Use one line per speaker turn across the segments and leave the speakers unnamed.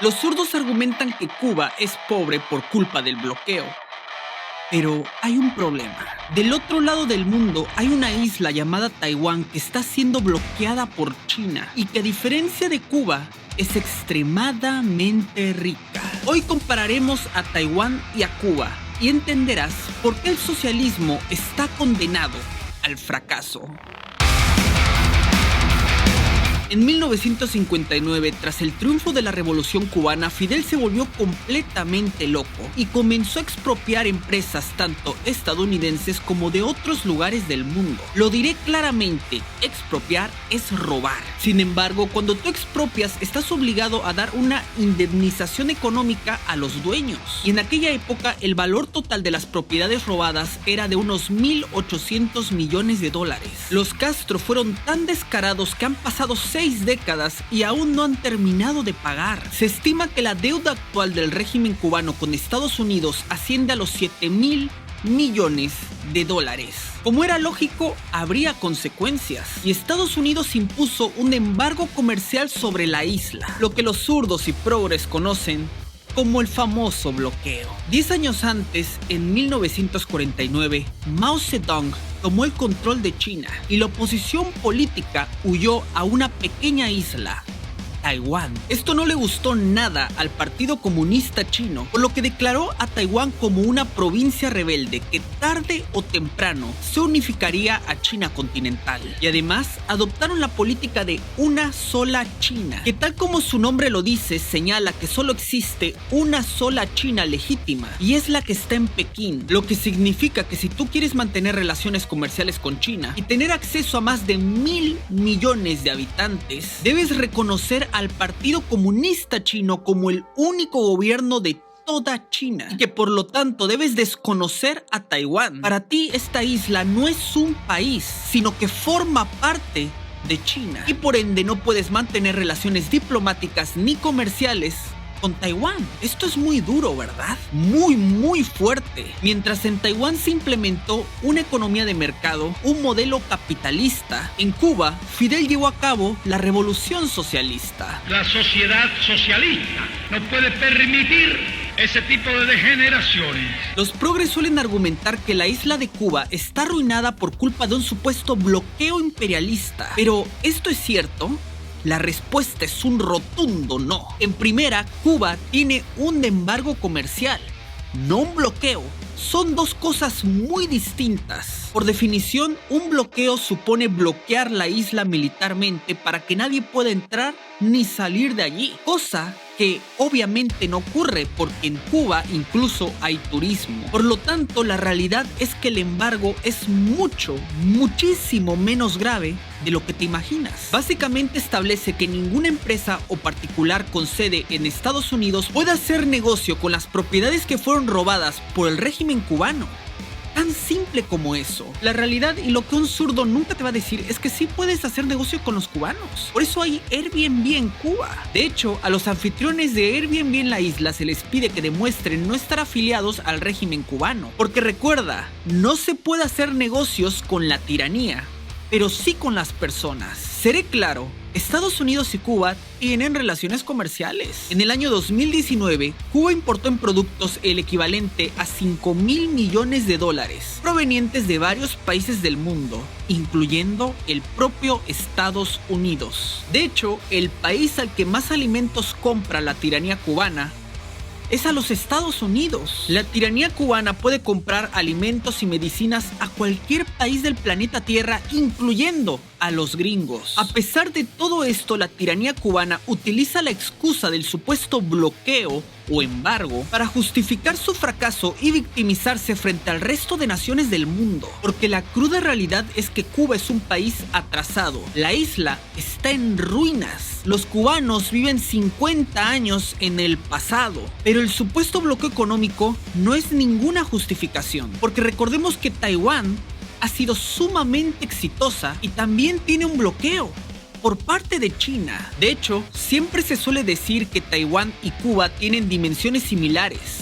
Los zurdos argumentan que Cuba es pobre por culpa del bloqueo. Pero hay un problema. Del otro lado del mundo hay una isla llamada Taiwán que está siendo bloqueada por China y que a diferencia de Cuba es extremadamente rica. Hoy compararemos a Taiwán y a Cuba y entenderás por qué el socialismo está condenado al fracaso. En 1959, tras el triunfo de la Revolución Cubana, Fidel se volvió completamente loco y comenzó a expropiar empresas tanto estadounidenses como de otros lugares del mundo. Lo diré claramente, expropiar es robar. Sin embargo, cuando tú expropias, estás obligado a dar una indemnización económica a los dueños. Y en aquella época, el valor total de las propiedades robadas era de unos 1.800 millones de dólares. Los Castro fueron tan descarados que han pasado 6 décadas y aún no han terminado de pagar. Se estima que la deuda actual del régimen cubano con Estados Unidos asciende a los 7.000 millones de dólares. Como era lógico, habría consecuencias, y Estados Unidos impuso un embargo comercial sobre la isla, lo que los zurdos y progres conocen como el famoso bloqueo. 10 años antes, en 1949, Mao Zedong tomó el control de China y la oposición política huyó a una pequeña isla, Taiwán. Esto no le gustó nada al Partido Comunista Chino, por lo que declaró a Taiwán como una provincia rebelde que tarde o temprano se unificaría a China continental. Y además adoptaron la política de una sola China, que tal como su nombre lo dice, señala que solo existe una sola China legítima, y es la que está en Pekín, lo que significa que si tú quieres mantener relaciones comerciales con China y tener acceso a más de 1.000 millones de habitantes, debes reconocer al Partido Comunista Chino como el único gobierno de toda China y que por lo tanto debes desconocer a Taiwán. Para ti esta isla no es un país, sino que forma parte de China y por ende no puedes mantener relaciones diplomáticas ni comerciales con Taiwán. Esto es muy duro, ¿verdad? Muy fuerte. Mientras en Taiwán se implementó una economía de mercado, un modelo capitalista, en Cuba, Fidel llevó a cabo la revolución socialista.
La sociedad socialista no puede permitir ese tipo de degeneraciones.
Los progres suelen argumentar que la isla de Cuba está arruinada por culpa de un supuesto bloqueo imperialista. Pero, ¿esto es cierto? La respuesta es un rotundo no. En primera, Cuba tiene un embargo comercial, no un bloqueo. Son dos cosas muy distintas. Por definición, un bloqueo supone bloquear la isla militarmente para que nadie pueda entrar ni salir de allí, cosa que obviamente no ocurre porque en Cuba incluso hay turismo. Por lo tanto, la realidad es que el embargo es muchísimo menos grave de lo que te imaginas. Básicamente establece que ninguna empresa o particular con sede en Estados Unidos puede hacer negocio con las propiedades que fueron robadas por el régimen cubano. Tan simple como eso. La realidad y lo que un zurdo nunca te va a decir es que sí puedes hacer negocio con los cubanos. Por eso hay Airbnb en Cuba. De hecho, a los anfitriones de Airbnb en la isla se les pide que demuestren no estar afiliados al régimen cubano. Porque recuerda, no se puede hacer negocios con la tiranía, pero sí con las personas. Seré claro, Estados Unidos y Cuba tienen relaciones comerciales. En el año 2019, Cuba importó en productos el equivalente a 5.000 millones de dólares, provenientes de varios países del mundo, incluyendo el propio Estados Unidos. De hecho, el país al que más alimentos compra la tiranía cubana es a los Estados Unidos. La tiranía cubana puede comprar alimentos y medicinas a cualquier país del planeta Tierra, incluyendo a los gringos. A pesar de todo esto, la tiranía cubana utiliza la excusa del supuesto bloqueo o embargo para justificar su fracaso y victimizarse frente al resto de naciones del mundo. Porque la cruda realidad es que Cuba es un país atrasado. La isla está en ruinas. Los cubanos viven 50 años en el pasado. Pero el supuesto bloqueo económico no es ninguna justificación. Porque recordemos que Taiwán ha sido sumamente exitosa y también tiene un bloqueo por parte de China. De hecho, siempre se suele decir que Taiwán y Cuba tienen dimensiones similares.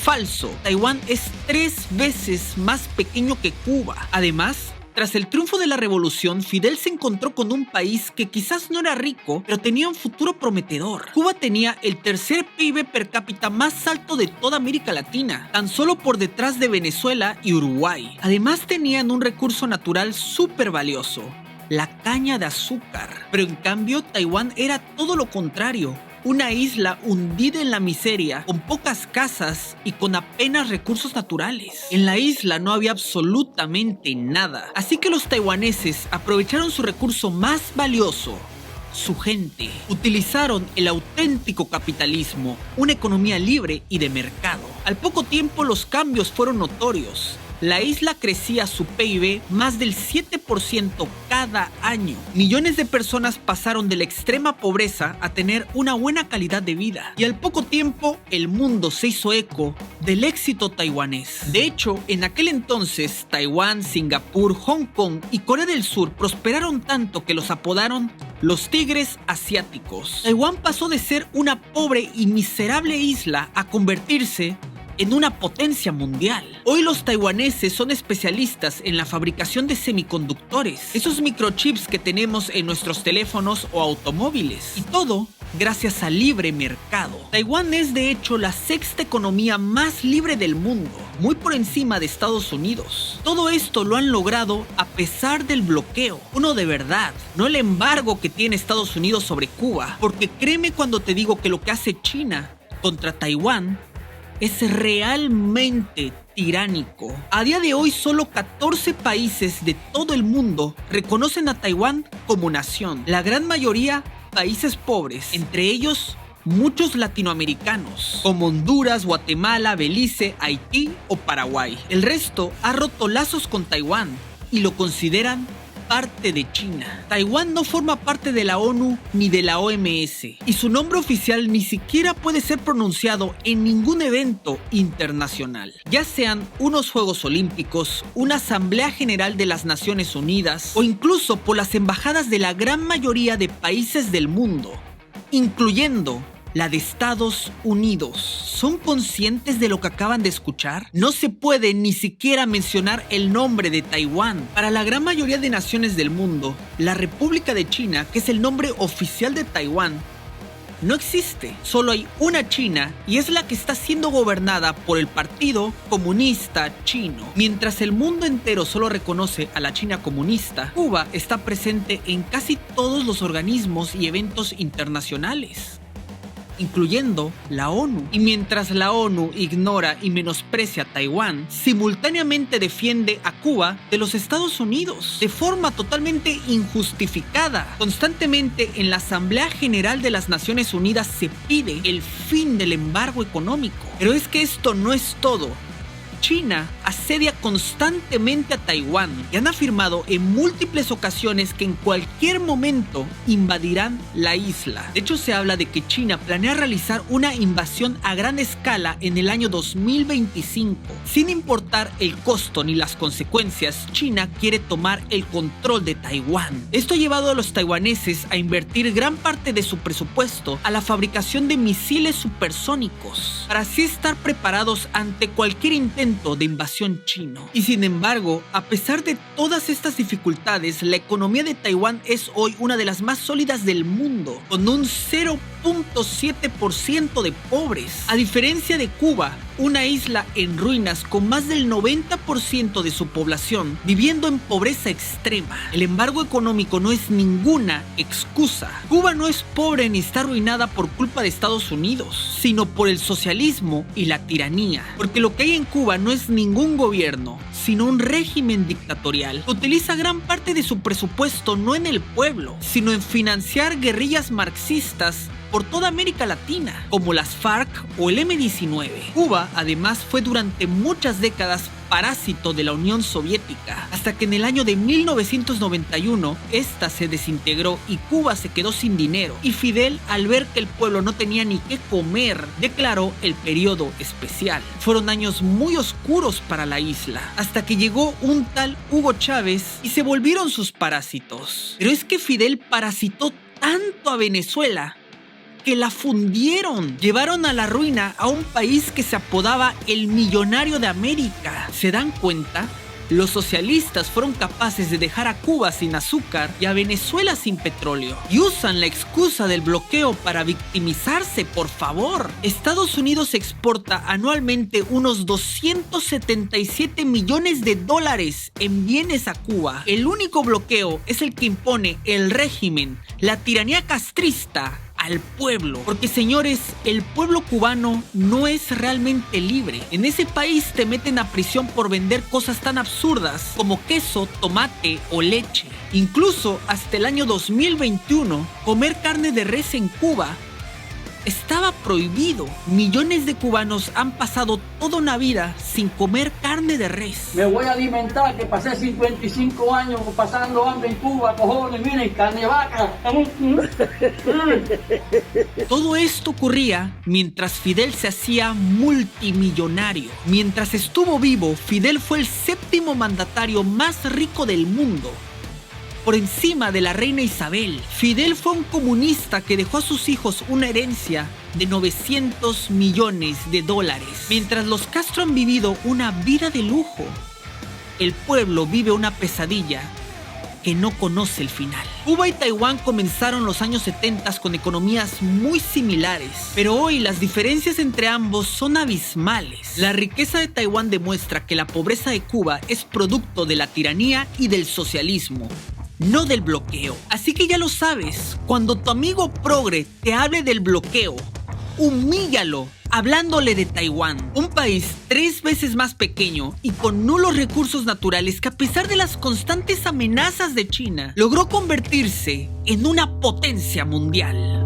Falso. Taiwán es 3 veces más pequeño que Cuba. Además, Tras el triunfo de la revolución, Fidel se encontró con un país que quizás no era rico, pero tenía un futuro prometedor. Cuba tenía el tercer PIB per cápita más alto de toda América Latina, tan solo por detrás de Venezuela y Uruguay. Además tenían un recurso natural súper valioso, la caña de azúcar. Pero en cambio, Taiwán era todo lo contrario. Una isla hundida en la miseria, con pocas casas y con apenas recursos naturales. En la isla no había absolutamente nada. Así que los taiwaneses aprovecharon su recurso más valioso, su gente. Utilizaron el auténtico capitalismo, una economía libre y de mercado. Al poco tiempo los cambios fueron notorios. La isla crecía su PIB más del 7% cada año. Millones de personas pasaron de la extrema pobreza a tener una buena calidad de vida. Y al poco tiempo, el mundo se hizo eco del éxito taiwanés. De hecho, en aquel entonces, Taiwán, Singapur, Hong Kong y Corea del Sur prosperaron tanto que los apodaron los tigres asiáticos. Taiwán pasó de ser una pobre y miserable isla a convertirse en una potencia mundial. Hoy los taiwaneses son especialistas en la fabricación de semiconductores, esos microchips que tenemos en nuestros teléfonos o automóviles. Y todo gracias al libre mercado. Taiwán es de hecho la sexta economía más libre del mundo, muy por encima de Estados Unidos. Todo esto lo han logrado a pesar del bloqueo, uno de verdad, no el embargo que tiene Estados Unidos sobre Cuba, porque créeme cuando te digo que lo que hace China contra Taiwán es realmente tiránico. A día de hoy, solo 14 países de todo el mundo reconocen a Taiwán como nación. La gran mayoría países pobres, entre ellos muchos latinoamericanos, como Honduras, Guatemala, Belice, Haití o Paraguay. El resto ha roto lazos con Taiwán y lo consideran parte de China. Taiwán no forma parte de la ONU ni de la OMS y su nombre oficial ni siquiera puede ser pronunciado en ningún evento internacional, ya sean unos Juegos Olímpicos, una Asamblea General de las Naciones Unidas o incluso por las embajadas de la gran mayoría de países del mundo, incluyendo la de Estados Unidos. ¿Son conscientes de lo que acaban de escuchar? No se puede ni siquiera mencionar el nombre de Taiwán. Para la gran mayoría de naciones del mundo, la República de China, que es el nombre oficial de Taiwán, no existe. Solo hay una China y es la que está siendo gobernada por el Partido Comunista Chino. Mientras el mundo entero solo reconoce a la China comunista, Cuba está presente en casi todos los organismos y eventos internacionales, incluyendo la ONU. Y mientras la ONU ignora y menosprecia a Taiwán, simultáneamente defiende a Cuba de los Estados Unidos de forma totalmente injustificada. Constantemente en la Asamblea General de las Naciones Unidas se pide el fin del embargo económico. Pero es que esto no es todo. China asedia constantemente a Taiwán y han afirmado en múltiples ocasiones que en cualquier momento invadirán la isla. De hecho, se habla de que China planea realizar una invasión a gran escala en el año 2025. Sin importar el costo ni las consecuencias, China quiere tomar el control de Taiwán. Esto ha llevado a los taiwaneses a invertir gran parte de su presupuesto a la fabricación de misiles supersónicos, para así estar preparados ante cualquier intento de invasión chino. Y sin embargo, a pesar de todas estas dificultades, la economía de Taiwán es hoy una de las más sólidas del mundo, con un 0.7% de pobres. A diferencia de Cuba, una isla en ruinas con más del 90% de su población viviendo en pobreza extrema. El embargo económico no es ninguna excusa. Cuba no es pobre ni está arruinada por culpa de Estados Unidos, sino por el socialismo y la tiranía. Porque lo que hay en Cuba no es ningún gobierno, sino un régimen dictatorial que utiliza gran parte de su presupuesto no en el pueblo, sino en financiar guerrillas marxistas por toda América Latina, como las FARC o el M-19. Cuba, además, fue durante muchas décadas parásito de la Unión Soviética, hasta que en el año de 1991 esta se desintegró y Cuba se quedó sin dinero, y Fidel, al ver que el pueblo no tenía ni qué comer, declaró el periodo especial. Fueron años muy oscuros para la isla, hasta que llegó un tal Hugo Chávez y se volvieron sus parásitos. Pero es que Fidel parasitó tanto a Venezuela que la fundieron. Llevaron a la ruina a un país que se apodaba el millonario de América. ¿Se dan cuenta? Los socialistas fueron capaces de dejar a Cuba sin azúcar y a Venezuela sin petróleo. Y usan la excusa del bloqueo para victimizarse, por favor. Estados Unidos exporta anualmente unos 277 millones de dólares en bienes a Cuba. El único bloqueo es el que impone el régimen, la tiranía castrista, al pueblo. Porque, señores, el pueblo cubano no es realmente libre. En ese país te meten a prisión por vender cosas tan absurdas como queso, tomate o leche. Incluso hasta el año 2021, comer carne de res en Cuba estaba prohibido. Millones de cubanos han pasado toda una vida sin comer carne de res.
Me voy a alimentar, que pasé 55 años pasando hambre en Cuba, cojones, miren, carne de vaca.
Todo esto ocurría mientras Fidel se hacía multimillonario. Mientras estuvo vivo, Fidel fue el 7º mandatario más rico del mundo, por encima de la reina Isabel. Fidel fue un comunista que dejó a sus hijos una herencia de 900 millones de dólares. Mientras los Castro han vivido una vida de lujo, el pueblo vive una pesadilla que no conoce el final. Cuba y Taiwán comenzaron los años 70 con economías muy similares, pero hoy las diferencias entre ambos son abismales. La riqueza de Taiwán demuestra que la pobreza de Cuba es producto de la tiranía y del socialismo, no del bloqueo. Así que ya lo sabes, cuando tu amigo progre te hable del bloqueo, humíllalo hablándole de Taiwán, un país 3 veces más pequeño y con nulos recursos naturales que, a pesar de las constantes amenazas de China, logró convertirse en una potencia mundial.